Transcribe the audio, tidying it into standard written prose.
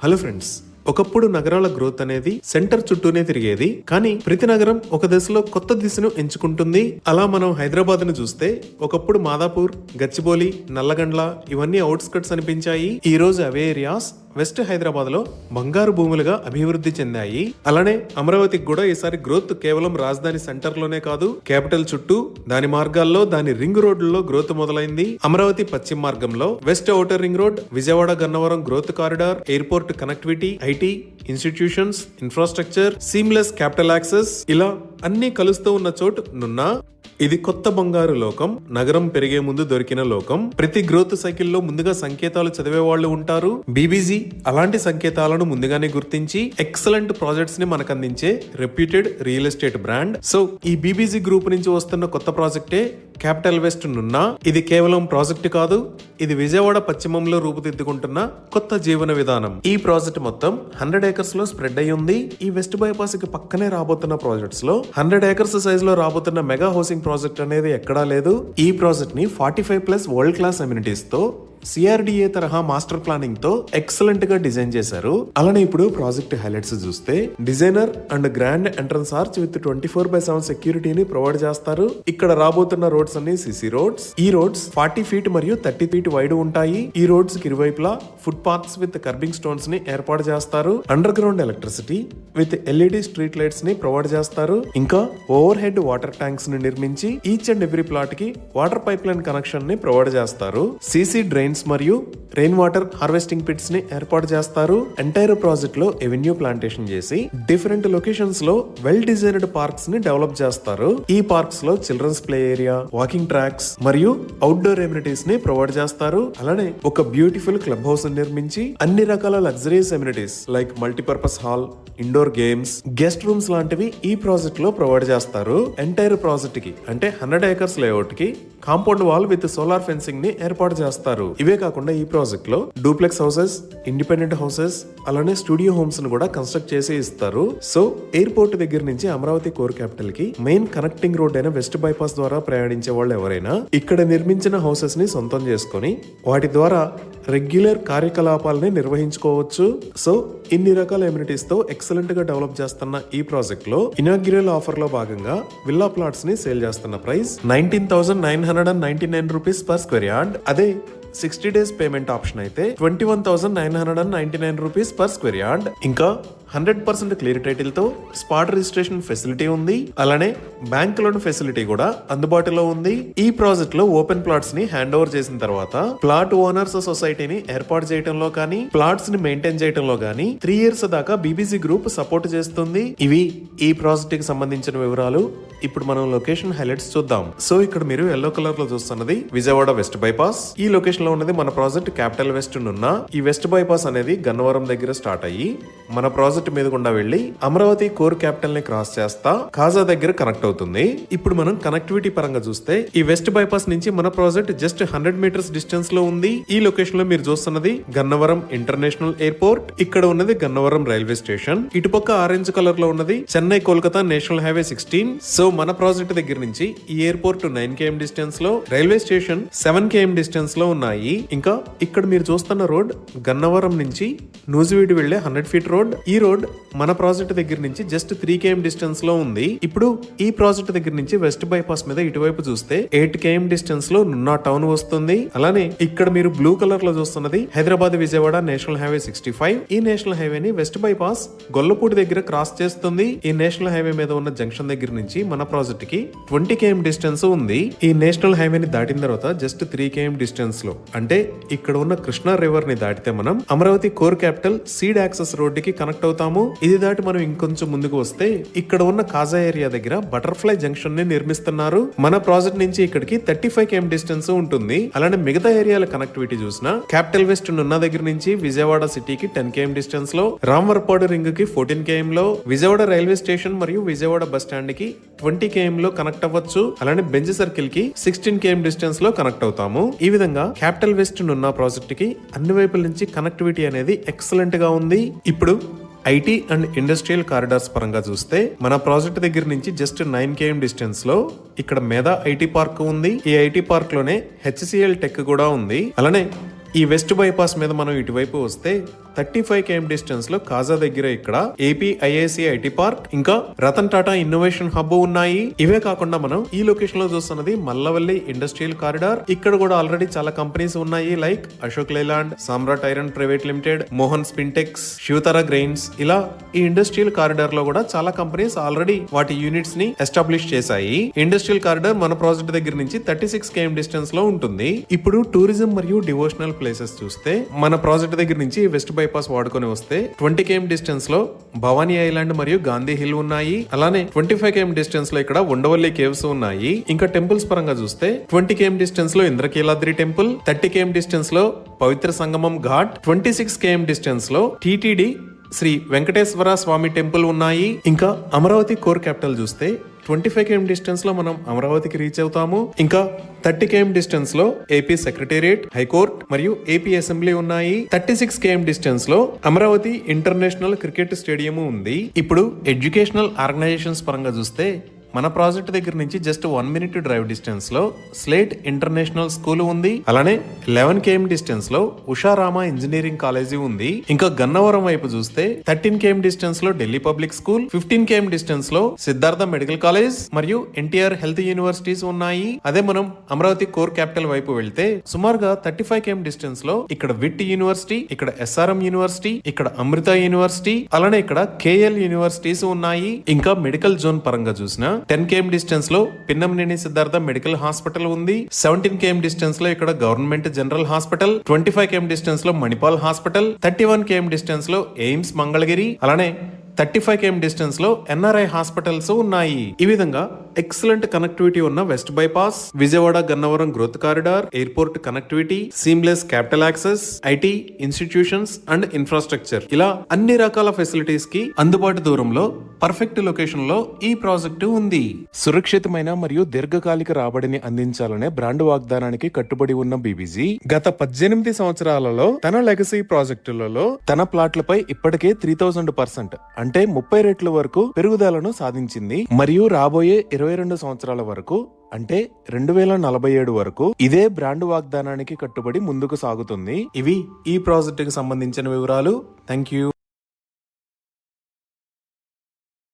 Hello friends, ఒకప్పుడు నగరాల growth అనేది సెంటర్ చుట్టూనే తిరిగేది. కానీ ప్రతి నగరం ఒక దశలో కొత్త దిశను ఎంచుకుంటుంది. అలా మనం హైదరాబాద్ ను చూస్తే ఒకప్పుడు మాదాపూర్, గచ్చిబౌలి, నల్లగండ్ల ఇవన్నీ అవుట్స్కట్స్ అనిపించాయి. ఈ రోజు అవే ఏరియాస్ వెస్ట్ హైదరాబాద్ లో బంగారు భూములుగా అభివృద్ధి చెందాయి. అలానే అమరావతికి కూడా ఈసారి గ్రోత్ కేవలం రాజధాని సెంటర్ లోనే కాదు, క్యాపిటల్ చుట్టూ, దాని మార్గాల్లో, దాని రింగ్ రోడ్లలో గ్రోత్ మొదలైంది. అమరావతి పశ్చిమ మార్గంలో west outer ring road, Vijayawada Gannavaram growth corridor, airport connectivity, IT institutions, infrastructure, seamless capital access, ఇలా అన్ని కలుస్తూ ఉన్న చోటు నున్నా. ఇది కొత్త బంగారు లోకం, నగరం పెరిగే ముందు దొరికిన లోకం. ప్రతి గ్రోత్ సైకిల్లో ముందుగా సంకేతాలు చదివే వాళ్ళు ఉంటారు. బీబీజీ అలాంటి సంకేతాలను ముందుగానే గుర్తించి ఎక్సలెంట్ ప్రాజెక్ట్స్ ని మనకు అందించే reputed real estate brand. So ఈ బీబీజీ గ్రూప్ నుంచి వస్తున్న కొత్త ప్రాజెక్టే క్యాపిటల్ వెస్ట్ నున్నా. ఇది కేవలం ప్రాజెక్ట్ కాదు, ఇది విజయవాడ పశ్చిమంలో రూపుదిద్దుకుంటున్న కొత్త జీవన విధానం. ఈ ప్రాజెక్ట్ మొత్తం 100 acres లో స్ప్రెడ్ అయి ఉంది. ఈ వెస్ట్ బైపాస్ కి పక్కనే రాబోతున్న ప్రాజెక్ట్స్ లో 100 acres సైజ్ లో రాబోతున్న మెగా హౌసింగ్ ప్రాజెక్ట్ అనేది ఎక్కడా లేదు. ఈ ప్రాజెక్ట్ ని 45+ వరల్డ్ క్లాస్ అమ్యూనిటీస్ తో సిఆర్డిఏ తరహా మాస్టర్ ప్లానింగ్ తో ఎక్సలెంట్ గా డిజైన్ చేశారు. అలానే ఇప్పుడు ప్రాజెక్ట్ హైలైట్స్ చూస్తే designer and grand entrance arch with 24/7 సెక్యూరిటీని ప్రొవైడ్ చేస్తారు. ఇక్కడ రాబోతున్న రోడ్స్ అన్ని సిసి రోడ్స్. ఈ రోడ్స్ 40 feet మరియు 30 feet వైడ్ ఉంటాయి. ఈ రోడ్స్ కి ఇరువైపులా foot paths with kerbing stones ని ఏర్పాటు చేస్తారు. Under ground electricity with LED street lights ని ప్రొవైడ్ చేస్తారు. ఇంకా ఓవర్ హెడ్ వాటర్ ట్యాంక్స్ ని నిర్మించి ఈచ్ అండ్ ఎవ్రీ ప్లాట్ కి వాటర్ పైప్ లైన్ కనెక్షన్ ని ప్రొవైడ్ చేస్తారు. సిసి డ్రైన్స్ మరియు రెయిన్ వాటర్ హార్వెస్టింగ్ పిట్స్ ని ఏర్పాటు చేస్తారు. ఎంటైర్ ప్రాజెక్ట్ లో ఎవెన్యూ ప్లాంటేషన్ చేసి డిఫరెంట్ లొకేషన్స్ లో వెల్ డిజైన్డ్ పార్క్స్ ని డెవలప్ చేస్తారు. ఈ పార్క్స్ లో children's play area, walking tracks మరియు అవుట్డోర్ ఎమ్యూనిటీస్ ని ప్రొవైడ్ చేస్తారు. అలానే ఒక బ్యూటిఫుల్ క్లబ్ హౌస్ నిర్మించి అన్ని రకాల luxuries amenities like multipurpose hall, indoor games, guest rooms లాంటివి ఈ ప్రాజెక్ట్ లో ప్రొవైడ్ చేస్తారు. ఎంటైర్ ప్రాజెక్ట్ కి అంటే 100 acres లేఅవుట్ కి compound wall with solar fencing ని ఏర్పాటు చేస్తారు. ఇవే కాకుండా ఈ ప్రాజెక్ట్ లో డూప్లెక్స్ హౌసెస్, ఇండిపెండెంట్ హౌసెస్, అలానే స్టూడియో హోమ్స్ ను కూడా కన్స్ట్రక్ట్ చేసి ఇస్తారు. సో ఎయిర్పోర్ట్ దగ్గర నుంచి అమరావతి కోర్ క్యాపిటల్ కి మెయిన్ కనెక్టింగ్ రోడ్ అయిన వెస్ట్ బైపాస్ ద్వారా ప్రయాణించే వాళ్ళు ఎవరైనా ఇక్కడ నిర్మించిన హౌసెస్ ని సొంతం చేసుకుని వాటి ద్వారా రెగ్యులర్ కార్యకలాపాలని నిర్వహించుకోవచ్చు. సో ఇన్ని రకాల ఎమ్యూనిటీస్ తో ఎక్సలెంట్ గా డెవలప్ చేస్తున్న ఈ ప్రాజెక్ట్ లో ఇనాగ్యురల్ ఆఫర్ లో భాగంగా విల్లా ప్లాట్స్ ని సేల్ చేస్తున్న price 19,999 rupees per square yard. అదే 60 days పేమెంట్ ఆప్షన్ అయితే 21,999 రూపీస్ పర్ స్క్వేర్ యార్డ్. ఇంకా 100% క్లియర్ టైటిల్ తో స్పాట్ రిజిస్ట్రేషన్ ఫెసిలిటీ ఉంది. అలానే బ్యాంక్ లోన్ ఫెసిలిటీ కూడా అందుబాటులో ఉంది. ఈ ప్రాజెక్ట్ లో ఓపెన్ ప్లాట్స్ ని హ్యాండ్ ఓవర్ చేసిన తర్వాత ప్లాట్ ఓనర్స్ సొసైటీని ఏర్పాటు చేయడంలో కానీ ప్లాట్స్ ని మెయింటైన్ చేయడంలో కానీ 3 years దాకా బీబీసీ గ్రూప్ సపోర్ట్ చేస్తుంది. ఇవి ఈ ప్రాజెక్ట్ కి సంబంధించిన వివరాలు. ఇప్పుడు మనం లొకేషన్ హైలైట్స్ చూద్దాం. సో ఇక్కడ మీరు ఎల్లో కలర్ లో చూస్తున్నది విజయవాడ వెస్ట్ బైపాస్. ఈ లొకేషన్ లో ఉన్నది మన ప్రాజెక్ట్ క్యాపిటల్ వెస్ట్ నున్నా. ఈ వెస్ట్ బైపాస్ అనేది గన్నవరం దగ్గర స్టార్ట్ అయ్యి మన ప్రాజెక్ట్ మీద గుండా వెళ్లి అమరావతి కోర్ క్యాపిటల్ ని క్రాస్ చేస్తా కాజా దగ్గర కనెక్ట్ అవుతుంది. ఇప్పుడు మనం కనెక్టివిటీ పరంగా చూస్తే ఈ వెస్ట్ బైపాస్ నుంచి మన ప్రాజెక్ట్ జస్ట్ 100 meters డిస్టెన్స్ లో ఉంది. ఈ లొకేషన్ లో మీరు చూస్తున్నది గన్నవరం ఇంటర్నేషనల్ ఎయిర్పోర్ట్. ఇక్కడ ఉన్నది గన్నవరం రైల్వే స్టేషన్. ఇటుపక్క ఆరెంజ్ కలర్ లో ఉన్నది Chennai Kolkata national highway 16. So మన ప్రాజెక్ట్ దగ్గర నుంచి ఈ ఎయిర్పోర్ట్ 9 km డిస్టెన్స్ లో, రైల్వే స్టేషన్ 7 km డిస్టెన్స్ లో ఉన్నాయి. ఇంకా ఇక్కడ మీరు చూస్తున్న రోడ్ గన్నవరం నుంచి నూజివీడు వెళ్లే 100 feet రోడ్. ఈ రోడ్ మన ప్రాజెక్ట్ దగ్గర నుంచి జస్ట్ 3 km డిస్టెన్స్ లో ఉంది. ఇప్పుడు ఈ ప్రాజెక్ట్ దగ్గర నుంచి వెస్ట్ బైపాస్ మీద ఇటువైపు చూస్తే 8 km డిస్టెన్స్ లో నున్నా టౌన్ వస్తుంది. అలానే ఇక్కడ మీరు బ్లూ కలర్ లో చూస్తున్నది హైదరాబాద్ విజయవాడ నేషనల్ హైవే 65. ఈ నేషనల్ హైవే ని వెస్ట్ బైపాస్ గొల్లపూడి దగ్గర క్రాస్ చేస్తుంది. ఈ నేషనల్ హైవే మీద ఉన్న జంక్షన్ దగ్గర నుంచి మన ప్రాజెక్ట్ కి 20 km డిస్టెన్స్ ఉంది. ఈ నేషనల్ హైవే ని దాటిన తర్వాత జస్ట్ 3 km డిస్టెన్స్ లో అంటే ఇక్కడ ఉన్న కృష్ణా రివర్ ని దాటితే మనం Amaravati core capital seed access road కి కనెక్ట్ అవుతాము. ఇది దాటి మనం ఇంకొంచెం ముందుకు వస్తే ఇక్కడ ఉన్న కాజా ఏరియా దగ్గర బటర్ఫ్లై జంక్షన్ ని నిర్మిస్తున్నారు. మన ప్రాజెక్ట్ నుంచి ఇక్కడికి 35 km డిస్టెన్స్ ఉంటుంది. అలానే మిగతా ఏరియాల కనెక్టివిటీ చూసినా క్యాపిటల్ వెస్ట్ నున్నా దగ్గర నుంచి విజయవాడ సిటీకి 10 km డిస్టెన్స్ లో, రామవరపాడు రింగ్ కి 14 km లో, విజయవాడ రైల్వే స్టేషన్ మరియు విజయవాడ బస్ స్టాండ్ కి 20 km లో కనెక్ట్ అవ్వచ్చు. అలానే బెంజ్ సర్కిల్ కి 16 km డిస్టెన్స్ లో కనెక్ట్ అవుతాము. ఈ విధంగా క్యాపిటల్ వెస్ట్ నున్నా ప్రాజెక్ట్ కి అన్ని వైపుల నుంచి కనెక్టివిటీ అనేది ఎక్సలెంట్ గా ఉంది. ఇప్పుడు ఐటీ అండ్ ఇండస్ట్రియల్ కారిడార్స్ పరంగా చూస్తే మన ప్రాజెక్ట్ దగ్గర నుంచి జస్ట్ 9 km డిస్టెన్స్ లో ఇక్కడ మేధా ఐటీ పార్క్ ఉంది. ఈ ఐటీ పార్క్ లోనే HCL టెక్ కూడా ఉంది. అలానే ఈ వెస్ట్ బైపాస్ మీద మనం ఇటువైపు వస్తే 35 km డిస్టెన్స్ లో కాజా దగ్గర ఇక్కడ ఏపీ ఐఐసి ఐటీ పార్క్, ఇంకా రతన్ టాటా ఇన్నోవేషన్ హబ్ ఉన్నాయి. ఇవే కాకుండా మనం ఈ లొకేషన్ లో చూస్తున్నది మల్లవల్లి ఇండస్ట్రియల్ కారిడార్. ఇక్కడ కూడా ఆల్రెడీ చాలా కంపెనీస్ ఉన్నాయి, like Ashok Leyland, Samrat iron private limited, Mohan Spintex, Shivathara grains. ఇలా ఈ ఇండస్ట్రియల్ కారిడార్ లో కూడా చాలా కంపెనీస్ ఆల్రెడీ వాటి యూనిట్స్ ని ఎస్టాబ్లిష్ చేశాయి. ఇండస్ట్రియల్ కారిడార్ మన ప్రాజెక్ట్ దగ్గర నుంచి 36 km డిస్టెన్స్ లో ఉంటుంది. ఇప్పుడు టూరిజం మరియు డివోషనల్ ప్లేసెస్ చూస్తే మన ప్రాజెక్ట్ దగ్గర నుంచి వెస్ట్ బైపాస్ వాడుకొని వస్తే 20 km డిస్టెన్స్ లో భవానీ ఐలాండ్ మరియు గాంధీ హిల్ ఉన్నాయి. అలానే 25 km డిస్టెన్స్ లో ఇక్కడ ఉండవల్లి కేవ్స్ ఉన్నాయి. ఇంకా టెంపుల్స్ పరంగా చూస్తే 20 km డిస్టెన్స్ లో ఇంద్రకీలాద్రి టెంపుల్, 30 km డిస్టెన్స్ లో పవిత్ర సంగమం ఘాట్, 26 km డిస్టెన్స్ లో టిటిడి శ్రీ వెంకటేశ్వర స్వామి టెంపుల్ ఉన్నాయి. ఇంకా అమరావతి కోర్ క్యాపిటల్ చూస్తే 25 km డిస్టెన్స్ లో మనం అమరావతికి రీచ్ అవుతాము. ఇంకా 30 km డిస్టెన్స్ లో ఏపీ సెక్రటేరియట్, హైకోర్ట్ మరియు ఏపీ అసెంబ్లీ ఉన్నాయి. 36 km డిస్టెన్స్ లో అమరావతి ఇంటర్నేషనల్ క్రికెట్ స్టేడియం ఉంది. ఇప్పుడు ఎడ్యుకేషనల్ ఆర్గనైజేషన్స్ పరంగా చూస్తే మన ప్రాజెక్ట్ దగ్గర నుంచి జస్ట్ 1 minute డ్రైవ్ డిస్టెన్స్ లో స్లేట్ ఇంటర్నేషనల్ స్కూల్ ఉంది. అలానే 11 km డిస్టెన్స్ లో ఉషారామ ఇంజనీరింగ్ కాలేజీ ఉంది. ఇంకా గన్నవరం వైపు చూస్తే 13 km డిస్టెన్స్ లో Delhi public school, 15 km distance లో సిద్ధార్థ మెడికల్ కాలేజ్ మరియు ఎన్టీఆర్ హెల్త్ యూనివర్సిటీస్ ఉన్నాయి. అదే మనం అమరావతి కోర్ క్యాపిటల్ వైపు వెళ్తే సుమారుగా 35 km డిస్టెన్స్ లో ఇక్కడ విట్ యూనివర్సిటీ, ఇక్కడ ఎస్ఆర్ఎం యూనివర్సిటీ, ఇక్కడ అమృత యూనివర్సిటీ, అలానే ఇక్కడ కేఎల్ యూనివర్సిటీస్ ఉన్నాయి. ఇంకా మెడికల్ జోన్ పరంగా చూసిన 10 km డిస్టెన్స్ లో పిన్నమనేని సిద్ధార్థ మెడికల్ హాస్పిటల్ ఉంది. 17 km డిస్టెన్స్ లో ఇక్కడ government general hospital, 25 km distance లో మణిపాల్ హాస్పిటల్, 31 km డిస్టెన్స్ లో ఎయిమ్స్ మంగళగిరి, అలానే 35 km డిస్టెన్స్ లో ఎన్ఆర్ఐ హాస్పిటల్స్ ఉన్నాయి. ఈ విధంగా ఎక్సలెంట్ కనెక్టివిటీ ఉన్న west bypass, Vijayawada Gannavaram growth corridor, airport connectivity, seamless capital access, IT institutions and infrastructure, ఇలా అన్ని రకాల ఫెసిలిటీస్ కి అందుబాటు దూరంలో పర్ఫెక్ట్ లొకేషన్ లో ఈ ప్రాజెక్టు ఉంది. సురక్షితమైన మరియు దీర్ఘకాలిక రాబడిని అందించాలనే బ్రాండ్ వాగ్దానానికి కట్టుబడి ఉన్న బీబీజీ గత 18 సంవత్సరాలలో తన లెగసీ ప్రాజెక్టులలో తన ప్లాట్లపై ఇప్పటికే 3000% అంటే 30 రెట్ల వరకు పెరుగుదలను సాధించింది. మరియు రాబోయే 22 సంవత్సరాల వరకు అంటే 2047 వరకు ఇదే బ్రాండ్ వాగ్దానానికి కట్టుబడి ముందుకు సాగుతుంది. ఇవి ఈ ప్రాజెక్టుకి సంబంధించిన వివరాలు. Thank you.